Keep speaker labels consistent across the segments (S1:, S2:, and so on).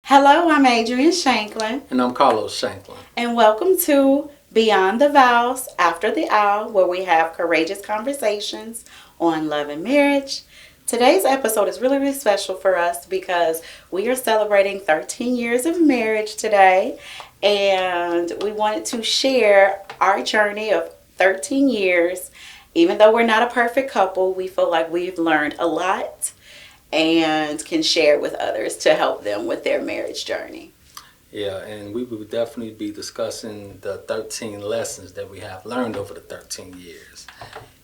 S1: Hello, I'm Adrean Shanklin,
S2: And I'm Carlos Shanklin.
S1: and welcome to Beyond the Vows After the Hour, where we have courageous conversations on love and marriage. Today's episode is really special for us because we are celebrating 13 years of marriage today, and we wanted to share our journey of 13 years. Even though we're not a perfect couple, we feel like we've learned a lot and can share with others to help them with their marriage journey.
S2: Yeah, and we will definitely be discussing the 13 lessons that we have learned over the 13 years.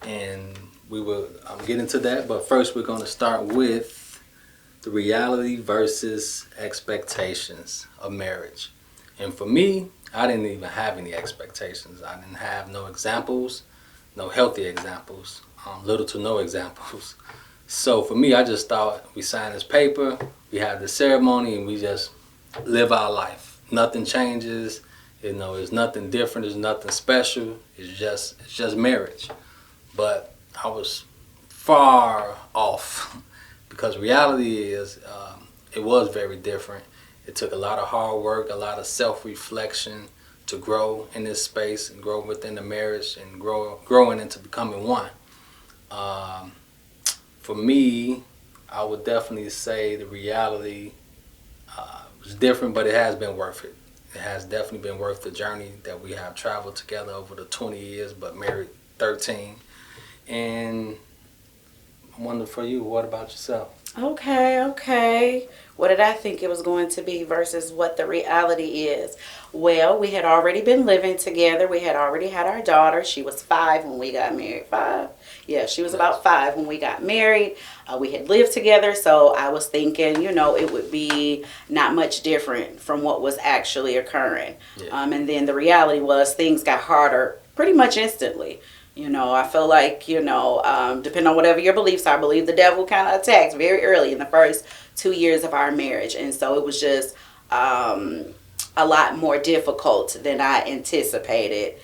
S2: And we will get into that, but first we're going to start with the reality versus expectations of marriage. And for me, I didn't even have any expectations. I didn't have no examples, no healthy examples, little to no examples. So for me, I just thought we signed this paper, we had the ceremony, and we just live our life. Nothing changes, there's nothing different, there's nothing special. It's just marriage. But I was far off because reality is it was very different. It took a lot of hard work, a lot of self-reflection to grow in this space and grow within the marriage and growing into becoming one. Um, for me, I would definitely say the reality was different, but it has been worth it. It has definitely been worth the journey that we have traveled together over the 20 years, but married 13. And I wonder for you, what about yourself?
S1: Okay. What did I think it was going to be versus what the reality is? Well, we had already been living together. We had already had our daughter. She was 5 when we got married. 5? Yeah, she was about 5 when we got married. We had lived together, so I was thinking, it would be not much different from what was actually occurring.
S2: Yeah.
S1: And then the reality was things got harder pretty much instantly. I feel like, depending on whatever your beliefs are, I believe the devil kind of attacked very early in the first 2 years of our marriage. And so it was just a lot more difficult than I anticipated,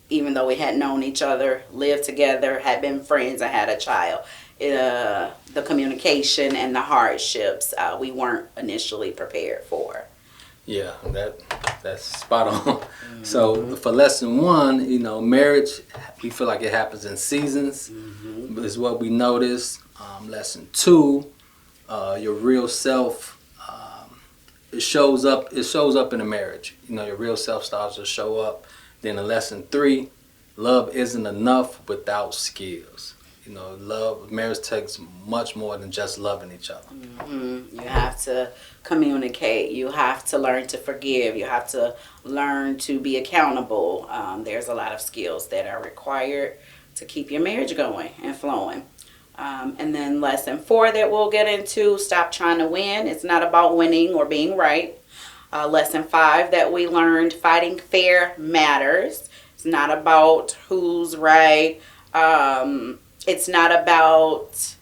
S1: even though we had known each other, lived together, had been friends, and had a child. The communication and the hardships we weren't initially prepared for.
S2: Yeah, that's spot on. Mm-hmm. So for lesson 1, marriage, we feel like it happens in seasons. Mm-hmm. Is what we notice. Lesson 2, your real self, it shows up. It shows up in a marriage. Your real self starts to show up. Then in lesson 3, love isn't enough without skills. Marriage takes much more than just loving each other.
S1: Mm-hmm. You have to communicate. You have to learn to forgive. You have to learn to be accountable. There's a lot of skills that are required to keep your marriage going and flowing. And then lesson 4 that we'll get into, stop trying to win. It's not about winning or being right. Lesson 5 that we learned, fighting fair matters. It's not about who's right. It's not about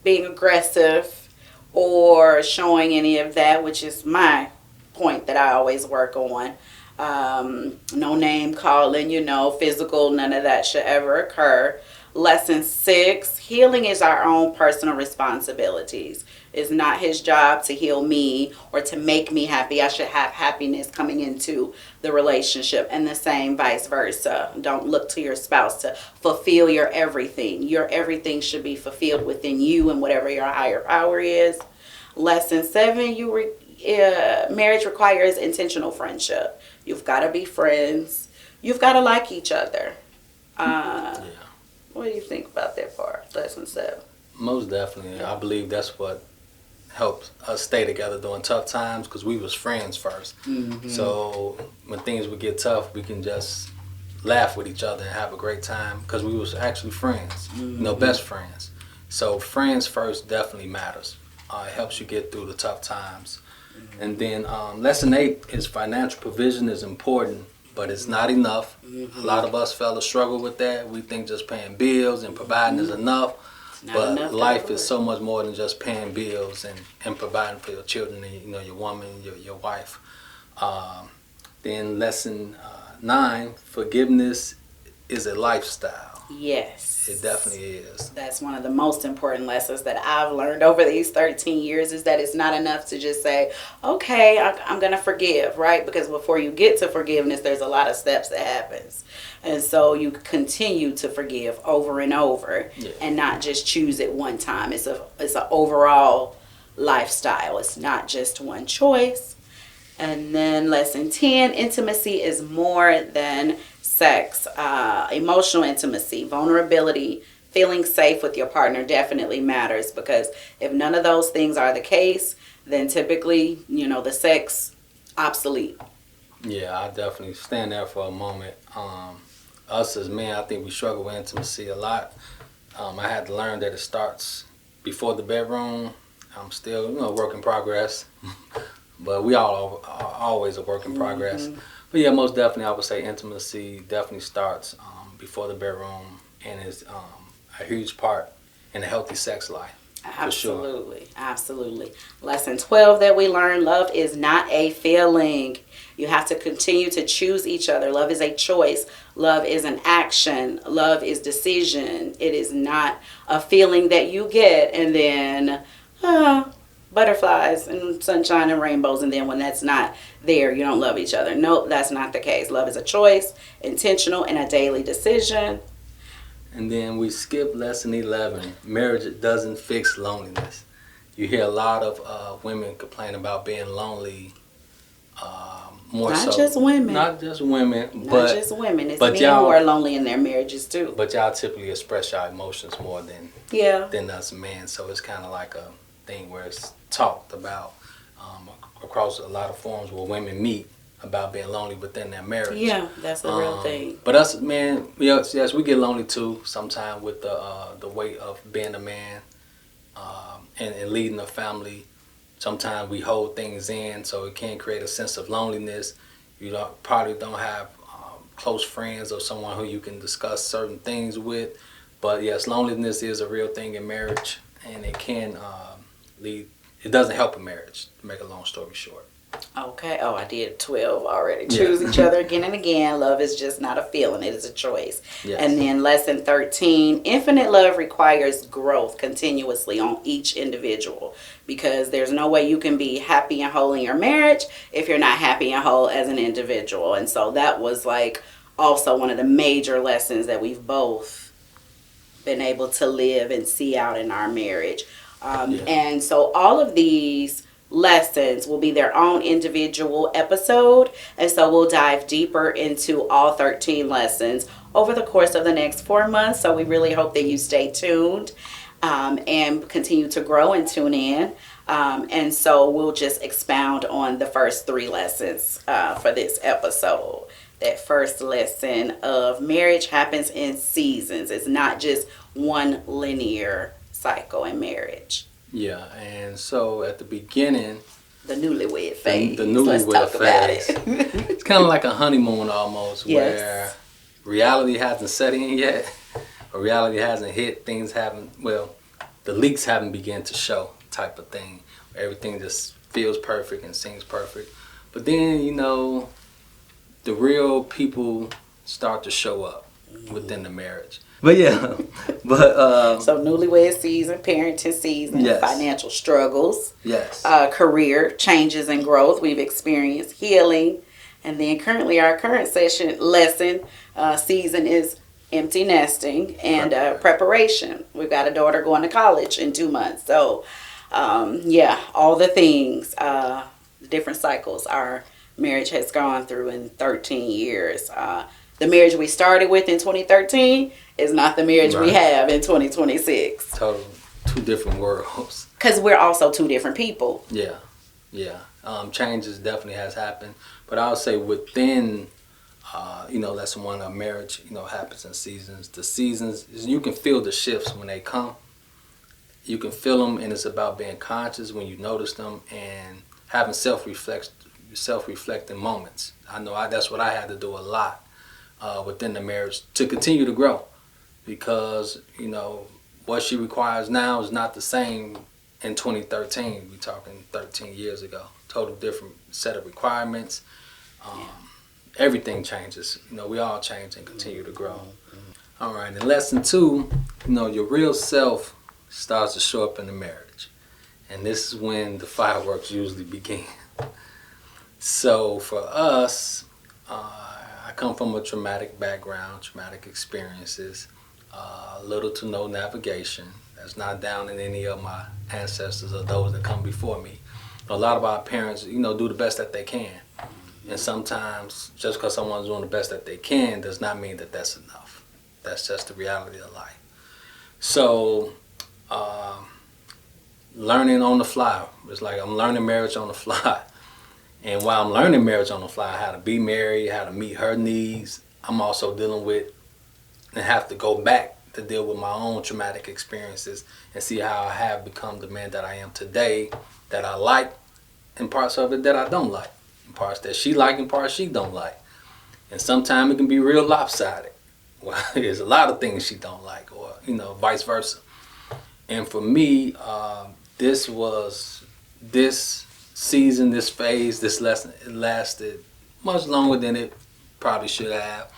S1: being aggressive or showing any of that, which is my point that I always work on. No name calling, physical, none of that should ever occur. Lesson 6, healing is our own personal responsibilities. It's not his job to heal me or to make me happy. I should have happiness coming into the relationship, and the same vice versa. Don't look to your spouse to fulfill your everything. Your everything should be fulfilled within you and whatever your higher power is. Lesson 7, marriage requires intentional friendship. You've got to be friends. You've got to like each other. Yeah. What do you think about that part, lesson 7?
S2: Most definitely. I believe that's what helped us stay together during tough times because we was friends first. Mm-hmm. So when things would get tough, we can just laugh with each other and have a great time because we was actually friends, best friends. So friends first definitely matters. It helps you get through the tough times. Mm-hmm. And then lesson 8 is financial provision is important, but it's not enough. Mm-hmm. A lot of us fellas struggle with that. We think just paying bills and providing is enough. But enough life is so much more than just paying bills and providing for your children and your woman, your wife. Then lesson 9, forgiveness is a lifestyle.
S1: Yes.
S2: It definitely is.
S1: That's one of the most important lessons that I've learned over these 13 years is that it's not enough to just say, okay, I'm going to forgive, right? Because before you get to forgiveness, there's a lot of steps that happens. And so you continue to forgive over and over and not just choose it one time. It's an overall lifestyle. It's not just one choice. And then lesson 10, intimacy is more than sex. Emotional intimacy, vulnerability, feeling safe with your partner definitely matters, because if none of those things are the case, then typically, the sex obsolete.
S2: Yeah, I definitely stand there for a moment. Us as men, I think we struggle with intimacy a lot. I had to learn that it starts before the bedroom. I'm still, work in progress. But we all are always a work in progress. But yeah, most definitely I would say intimacy definitely starts before the bedroom and is a huge part in a healthy sex life.
S1: Absolutely.
S2: For sure.
S1: Absolutely. Lesson 12 that we learned, love is not a feeling. You have to continue to choose each other. Love is a choice. Love is an action. Love is decision. It is not a feeling that you get and then butterflies and sunshine and rainbows, and then when that's not there, you don't love each other. Nope, that's not the case. Love is a choice, intentional, and a daily decision.
S2: And then we skip lesson 11. Marriage doesn't fix loneliness. You hear a lot of women complain about being lonely. Not
S1: just women.
S2: Not just women.
S1: Not just women. It's men who are lonely in their marriages too.
S2: But y'all typically express your emotions more than us men. So it's kind of like a thing where it's talked about across a lot of forums where women meet about being lonely within their marriage.
S1: Yeah, that's a real thing.
S2: But us men, yes, we get lonely too sometimes with the weight of being a man and leading a family. Sometimes we hold things in, so it can create a sense of loneliness. You probably don't have close friends or someone who you can discuss certain things with. But yes, loneliness is a real thing in marriage, and it can lead. It doesn't help a marriage, to make a long story short.
S1: Okay. Oh, I did 12 already. Choose each other again and again. Love is just not a feeling. It is a choice.
S2: Yes.
S1: And then lesson 13, infinite love requires growth continuously on each individual, because there's no way you can be happy and whole in your marriage if you're not happy and whole as an individual. And so that was like also one of the major lessons that we've both been able to live and see out in our marriage. And so all of these lessons will be their own individual episode, and so we'll dive deeper into all 13 lessons over the course of the next 4 months. So we really hope that you stay tuned and continue to grow and tune in. And so we'll just expound on the first 3 lessons for this episode. That first lesson of marriage happens in seasons. It's not just one linear cycle in marriage.
S2: Yeah, and so at the beginning,
S1: the newlywed phase.
S2: The newlywed
S1: Let's talk
S2: phase.
S1: About it.
S2: It's kind of like a honeymoon almost, where reality hasn't set in yet, or reality hasn't hit. Things haven't. Well, the leaks haven't begun to show, type of thing. Everything just feels perfect and seems perfect, but then the real people start to show up within the marriage. But yeah,
S1: so newlywed season, parenting season, financial struggles, career changes and growth. We've experienced healing, and then currently our current lesson season is empty nesting and preparation. We've got a daughter going to college in 2 months, so all the things, the different cycles our marriage has gone through in 13 years. The marriage we started with in 2013 is not the marriage we have in 2026.
S2: Total 2 different worlds.
S1: Because we're also 2 different people.
S2: Yeah. Changes definitely has happened. But I would say within, lesson 1 of marriage, happens in seasons. The seasons, you can feel the shifts when they come. You can feel them, and it's about being conscious when you notice them and having self-reflecting moments. I know that's what I had to do a lot. Within the marriage to continue to grow, because what she requires now is not the same in 2013. We're talking 13 years ago. Total different set of requirements. everything changes. We all change and continue to grow. All right, and lesson 2, your real self starts to show up in the marriage. And this is when the fireworks usually begin. So for us, I come from a traumatic background, traumatic experiences, little to no navigation. That's not down in any of my ancestors or those that come before me. A lot of our parents, do the best that they can. And sometimes just because someone's doing the best that they can does not mean that that's enough. That's just the reality of life. So, learning on the fly. It's like I'm learning marriage on the fly. And while I'm learning marriage on the fly, how to be married, how to meet her needs, I'm also dealing with and have to go back to deal with my own traumatic experiences and see how I have become the man that I am today, that I like, and parts of it that I don't like, and parts that she like and parts she don't like. And sometimes it can be real lopsided. Well, there's a lot of things she don't like, or vice versa. And for me, this season, this phase, this lesson, it lasted much longer than it probably should have,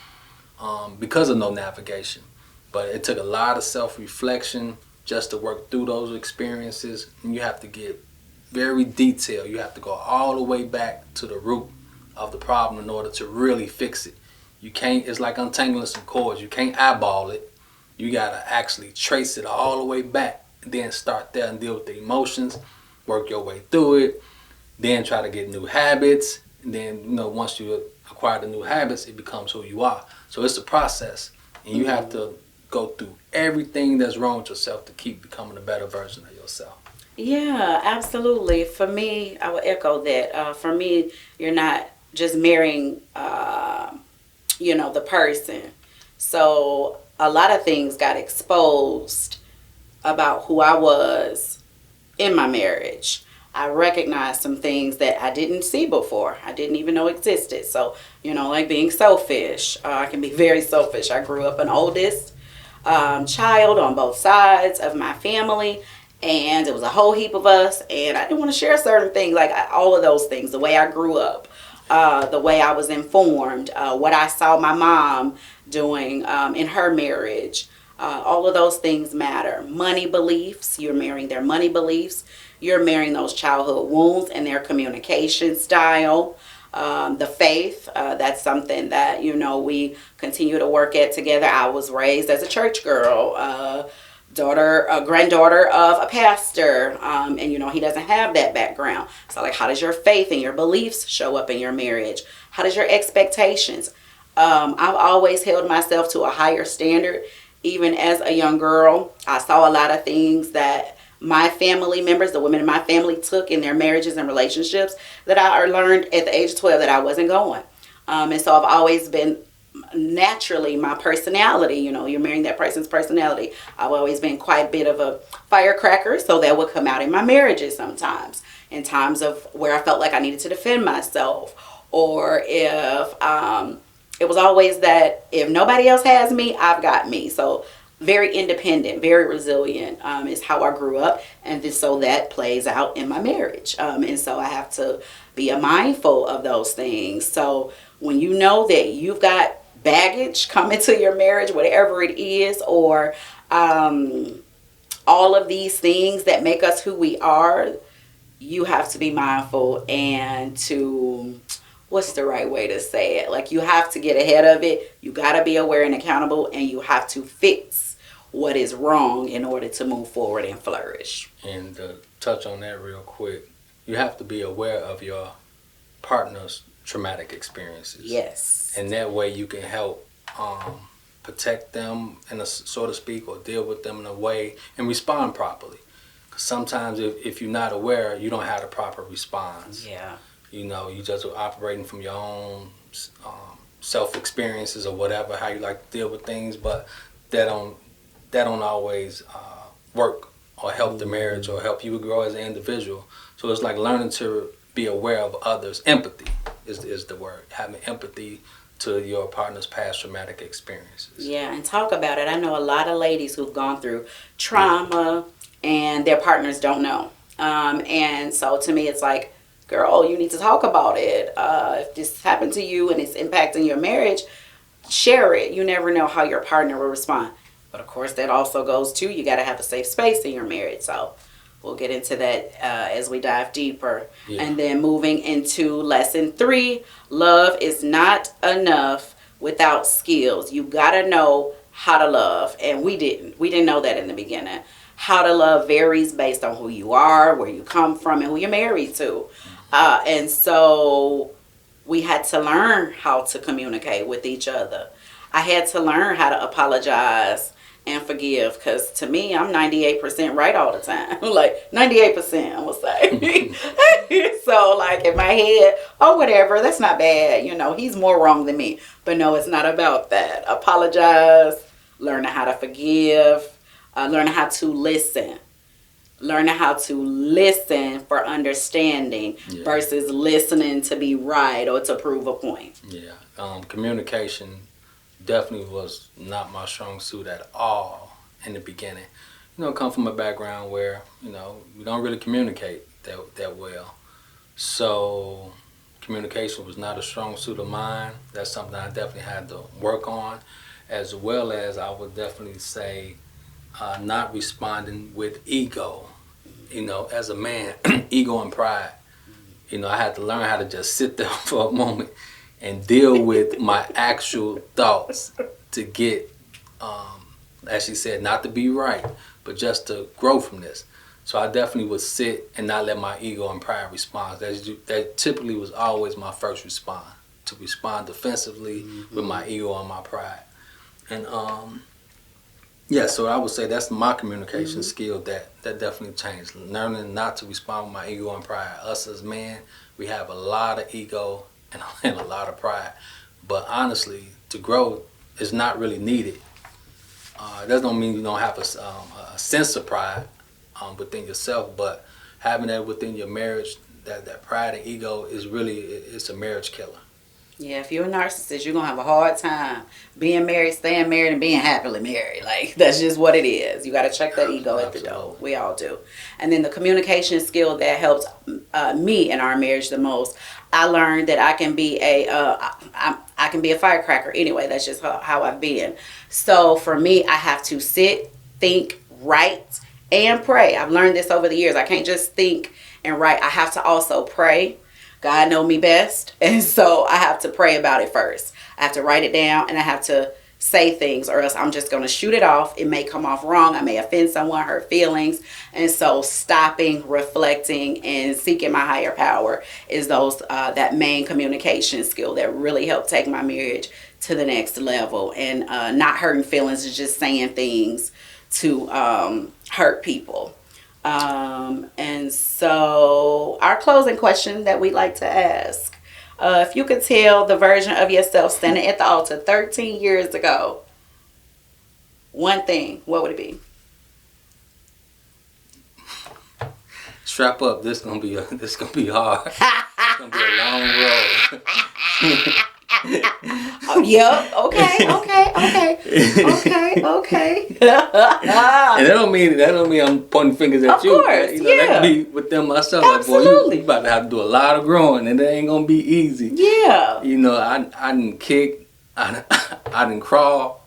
S2: because of no navigation. But it took a lot of self-reflection just to work through those experiences. And you have to get very detailed. You have to go all the way back to the root of the problem in order to really fix it. You can't, it's like untangling some cords. You can't eyeball it. You got to actually trace it all the way back, and then start there and deal with the emotions, work your way through it, then try to get new habits. And then, once you acquire the new habits, it becomes who you are. So it's a process, and you have to go through everything that's wrong with yourself to keep becoming a better version of yourself.
S1: Yeah, absolutely. For me, I would echo that. For me, you're not just marrying, the person. So a lot of things got exposed about who I was in my marriage. I recognized some things that I didn't see before. I didn't even know existed. So, like being selfish. I can be very selfish. I grew up an oldest child on both sides of my family. And it was a whole heap of us. And I didn't want to share certain things, like all of those things, the way I grew up. The way I was informed, what I saw my mom doing in her marriage. All of those things matter. Money beliefs, you're marrying their money beliefs. You're marrying those childhood wounds and their communication style. The faith, that's something that, we continue to work at together. I was raised as a church girl, granddaughter of a pastor, and he doesn't have that background. So like, how does your faith and your beliefs show up in your marriage? How does your expectations? I've always held myself to a higher standard. Even as a young girl, I saw a lot of things that my family members, the women in my family, took in their marriages and relationships that I learned at the age of 12 that I wasn't going. And so I've always been, naturally, my personality, you're marrying that person's personality. I've always been quite a bit of a firecracker, so that would come out in my marriages sometimes, in times of where I felt like I needed to defend myself, or if it was always that if nobody else has me, I've got me. So very independent, very resilient is how I grew up, and so that plays out in my marriage. And so I have to be mindful of those things. So when you know that you've got baggage coming to your marriage, whatever it is, or all of these things that make us who we are, you have to be mindful and to, what's the right way to say it? Like, you have to get ahead of it. You got to be aware and accountable, and you have to fix what is wrong in order to move forward and flourish.
S2: And to touch on that real quick, you have to be aware of your partner's traumatic experiences.
S1: Yes.
S2: And that way you can help protect them, so to speak, or deal with them in a way and respond properly. Because sometimes if you're not aware, you don't have the proper response.
S1: Yeah.
S2: You just are operating from your own self-experiences or whatever, how you like to deal with things, but that don't always work or help the marriage or help you grow as an individual. So it's like learning to be aware of others. Empathy is the word. Having empathy to your partner's past traumatic experiences.
S1: Yeah, and talk about it. I know a lot of ladies who've gone through trauma and their partners don't know. And so to me, it's like, girl, you need to talk about it. If this happened to you and it's impacting your marriage, share it. You never know how your partner will respond. But of course, that also goes to you got to have a safe space in your marriage. So we'll get into that as we dive deeper. Yeah. And then moving into lesson 3, love is not enough without skills. You got to know how to love. And we didn't know that in the beginning. How to love varies based on who you are, where you come from, and who you're married to. And so we had to learn how to communicate with each other. I had to learn how to apologize and forgive, because to me, I'm 98% right all the time. Like 98%, I would say. So like in my head, oh, whatever, that's not bad. You know, he's more wrong than me. But no, it's not about that. Apologize, learning how to forgive, learning how to listen. Learning how to listen for understanding versus listening to be right or to prove a point. Yeah,
S2: communication definitely was not my strong suit at all in the beginning. You know, I come from a background where, you know, we don't really communicate that well. So communication was not a strong suit of mine. That's something I definitely had to work on, as well as I would definitely say not responding with ego. You know, as a man, ego and pride. You know, I had to learn how to just sit there for a moment and deal with my actual thoughts to get, as she said, not to be right, but just to grow from this. So I definitely would sit and not let my ego and pride respond. That typically was always my first response, to respond defensively with my ego and my pride. And yeah, so I would say that's my communication skill that definitely changed. Learning not to respond with my ego and pride. Us as men, we have a lot of ego and a lot of pride. But honestly, to grow is not really needed. That doesn't mean you don't have a sense of pride within yourself, but having that within your marriage, that pride and ego is really, it's a marriage killer.
S1: Yeah, if you're a narcissist, you're going to have a hard time being married, staying married, and being happily married. Like, that's just what it is. You got to check that ego at the door. We all do. And then the communication skill that helps me in our marriage the most, I learned that I can be I can be a firecracker anyway. That's just how I've been. So for me, I have to sit, think, write, and pray. I've learned this over the years. I can't just think and write. I have to also pray. God know me best, and so I have to pray about it first. I have to write it down, and I have to say things, or else I'm just going to shoot it off. It may come off wrong. I may offend someone, hurt feelings. And so stopping, reflecting, and seeking my higher power is that main communication skill that really helped take my marriage to the next level. And not hurting feelings is just saying things to hurt people. And so our closing question that we like to ask, if you could tell the version of yourself standing at the altar 13 years ago, one thing, what would it be?
S2: Strap up. This gonna be hard. It's gonna be a long road.
S1: Oh, yep. Okay.
S2: And that don't mean I'm pointing fingers at you. Of course, you know, that can be within myself. Absolutely. Like, boy, you about to have to do a lot of growing, and it ain't gonna be easy.
S1: Yeah.
S2: You know, I didn't kick, I didn't crawl,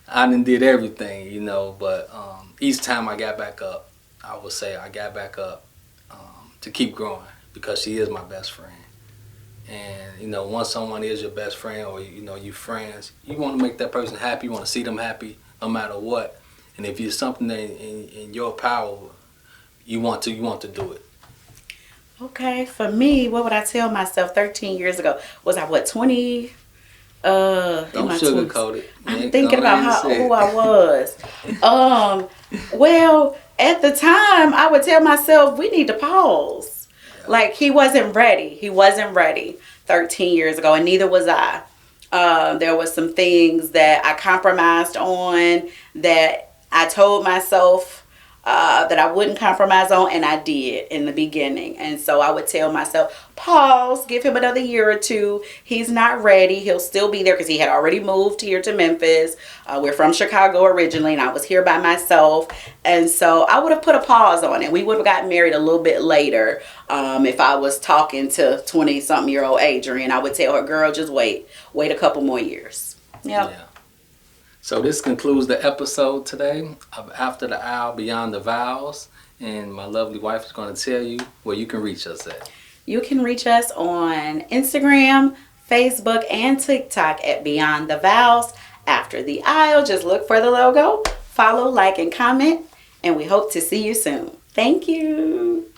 S2: I didn't did everything. You know, but each time I got back up, I would say I got back up to keep growing, because she is my best friend. And, you know, once someone is your best friend, or, you know, you friends, you want to make that person happy. You want to see them happy no matter what. And if it's something that in your power, you want to do it.
S1: Okay, for me, what would I tell myself 13 years ago? Was I, 20?
S2: Don't sugarcoat it.
S1: I'm thinking about who I was. Well, at the time, I would tell myself, we need to pause. Like, he wasn't ready. He wasn't ready 13 years ago, and neither was I. There was some things that I compromised on, that I told myself that I wouldn't compromise on, and I did in the beginning. And so I would tell myself, pause, give him another year or two. He's not ready. He'll still be there because he had already moved here to Memphis. We're from Chicago originally, and I was here by myself. And so I would have put a pause on it. We would have gotten married a little bit later. If I was talking to 20-something-year-old Adrian, I would tell her, girl, just wait a couple more years. Yep.
S2: Yeah. So this concludes the episode today of After the Hour Beyond the Vows. And my lovely wife is going to tell you where you can reach us at.
S1: You can reach us on Instagram, Facebook, and TikTok at Beyond the Vows. After the Aisle, just look for the logo, follow, like, and comment, and we hope to see you soon. Thank you.